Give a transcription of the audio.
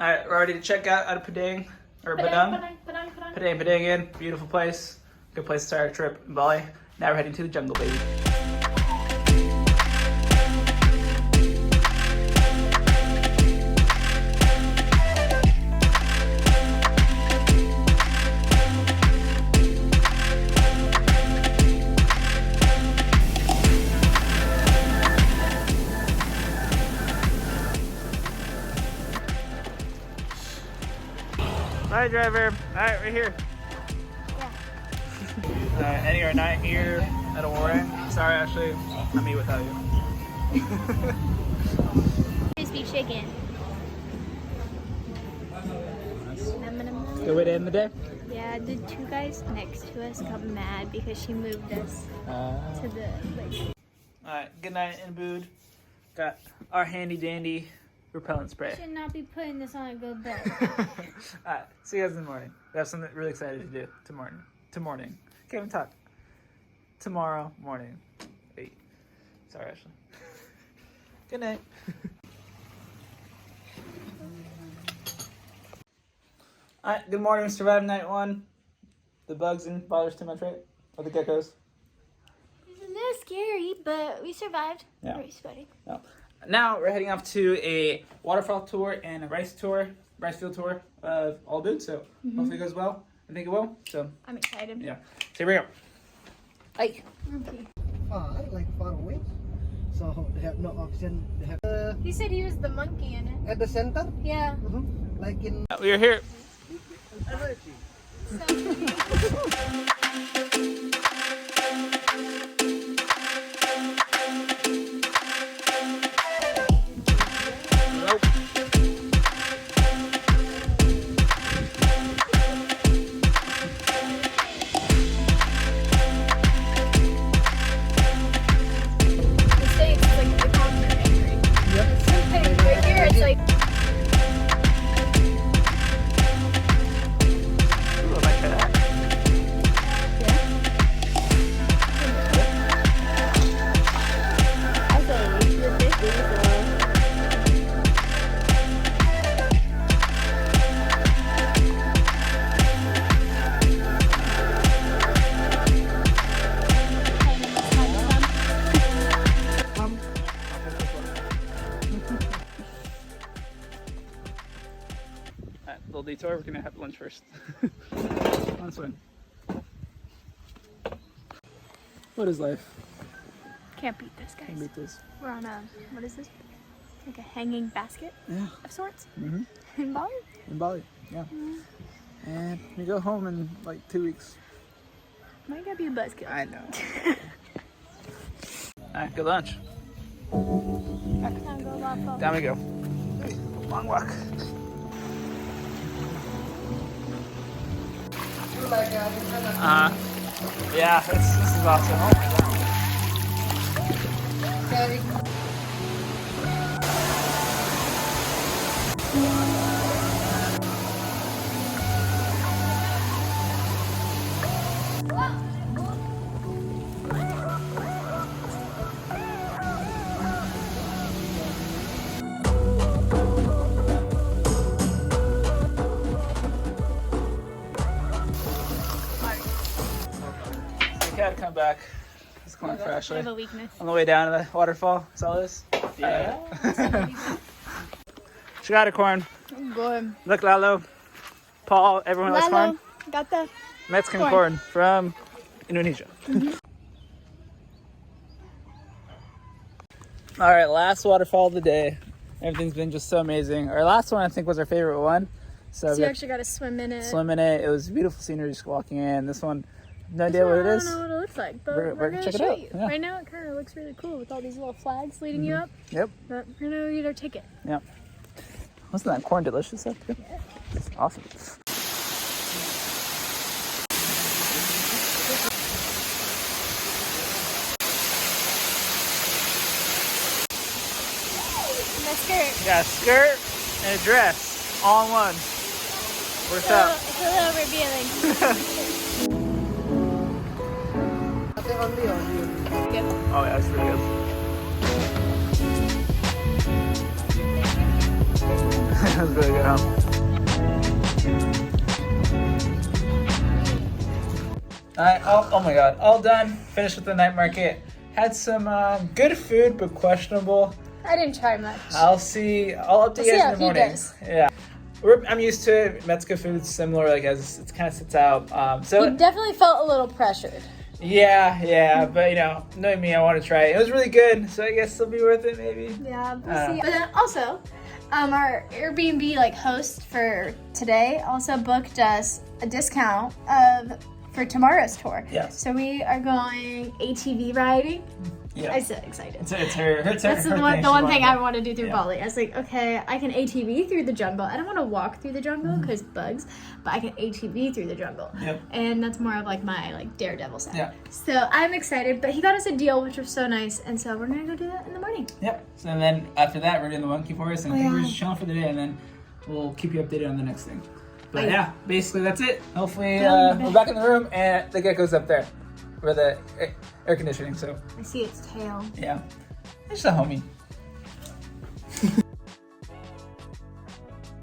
Alright, we're ready to check out of Padang, or Padang. Padang in. Beautiful place. Good place to start our trip in Bali. Now we're heading to the jungle, baby. Bye, driver. Alright, we're here. Yeah. Ending our night here at a warning. Sorry, Ashley. I'm me without you. Crispy chicken. Good way to end the day. Yeah, the two guys next to us got mad because she moved us to the lake. Alright, good night in Ubud. Got our handy dandy repellent spray. Should not be putting this on a good bed. Alright, see you guys in the morning. We have something really excited to do tomorrow. Can't even talk. Tomorrow morning. Wait. Sorry, Ashley. Good night. Alright, good morning. We survived night one. The bugs didn't bother us too much, right? Or the geckos? It was a little scary, but we survived. Yeah. Very sweaty. No. Now we're heading off to a waterfall tour and a rice field tour of Ubud. So hopefully it goes well. I think it will. So I'm excited. yeah. So here we go. Hey. Okay. Far away. So they have no option. They have He said he was the monkey in it. at the center. Yeah. Like in. We are here. Little detour. We're gonna have lunch first. Let's swim. What is life? Can't beat this, guys. Can't beat this. We're on a, what is this? Like a hanging basket of sorts? In Bali? In Bali, yeah. And we go home in like 2 weeks. Might gotta be a buzzkill. I know. Alright, good lunch. Time to go Waterfall. Down we go. Long walk. Yeah, this is awesome. Oh my god. Gotta come back. It's going for Ashley. I have a weakness. On the way down to the waterfall. Saw this? Yeah. She got a corn. Good. Look, Lalo. Paul, everyone likes corn. Got the Mexican corn from Indonesia. Alright, last waterfall of the day. Everything's been just so amazing. Our last one, I think, was our favorite one. So you actually got to swim in it. Swim in it. It was beautiful scenery just walking in. This one, no idea what it is. I don't know what it looks like, but we're going to check it show out. you. Yeah. Right now, it kind of looks really cool with all these little flags leading you up. Yep. But we're going to get our ticket. Yep. Wasn't that corn delicious? Too? Yeah. Awesome. My skirt. Yeah, a skirt and a dress, all in one. Works out. It's a little revealing. Oh yeah, it's really good. That was really good, huh? Alright, oh my god, all done. Finished with the night market. Had some good food, but questionable. I didn't try much. I'll update you guys in the morning. Does. Yeah. I'm used to it. Mexico food's similar, like as it kind of sits out. So You definitely felt a little pressured. yeah, but you know, knowing me, I want to try it. It was really good, so I guess it'll be worth it, maybe. Yeah, we'll see. But then also, our Airbnb like host for today also booked us a discount for tomorrow's tour. Yes. So we are going ATV riding. Yeah. I'm so excited. It's her That's the thing one she thing wanted. I want to do through Yeah. Bali. I was like, okay, I can ATV through the jungle. I don't want to walk through the jungle because bugs, but I can ATV through the jungle. Yep. And that's more of like my like daredevil side. Yeah. So I'm excited, but he got us a deal, which was so nice, and so we're gonna go do that in the morning. Yep. So and then after that, we're doing the monkey forest, and I think we're Yeah. just chilling for the day, and then we'll keep you updated on the next thing. But Bye. yeah, basically that's it. Hopefully Done. we're back in the room, and the gecko's up there, where the air conditioning. So I see its tail. yeah, it's just a homie.